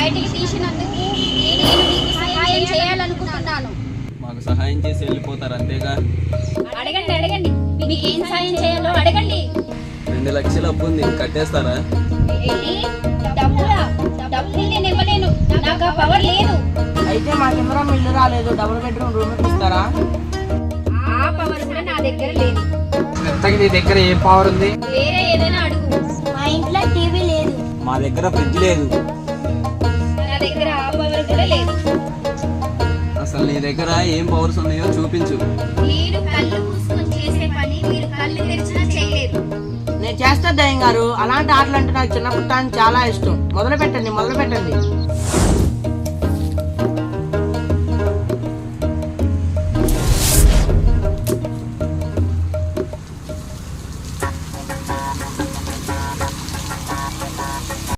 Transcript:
బయటికి తీసినందుకు నేను మీకు సహాయం చేయాలనుకుంటున్నాను. మాకు సహాయం చేసి వెళ్ళిపోతారు అంతేగా. అడగండి అడగండి, మీకు ఏం సహాయం చేయాలో అడగండి. 2 లక్షలు అప్పు ఉంది, కట్టేస్తారా? ఏంటి? డబ్బులా? డబ్బులు నేను ఇవ్వలేను, నాకు ఆ పవర్ లేదు. అయితే మా కెమెరా ఇల్లు రాలేదు, డబుల్ బెడ్రూమ్ రూమ్ ఇస్తారా? ఆ పవర్ కూడా నా దగ్గర లేదు. ఎంతకి నీ దగ్గర ఏం పవర్ ఉంది? వేరే ఏదైనా అడుగు. మా ఇంట్లో టీవీ లేదు. మా దగ్గర ఫ్రిడ్జ్ లేదు. నా దగ్గర ఆ పవర్ కూడా లేదు. అసలు నీ దగ్గర ఏం పవర్స్ ఉన్నాయో చూపించు. మీరు కళ్ళు మూసుకొని చేసే పని మీరు కళ్ళు తెరిచినా చేయలేరు. నేను చేస్తా దయ్యం గారు, అలాంటి ఆటలు అంటే నాకు చిన్నప్పటి నుంచి చాలా ఇష్టం. మొదలు పెట్టండి.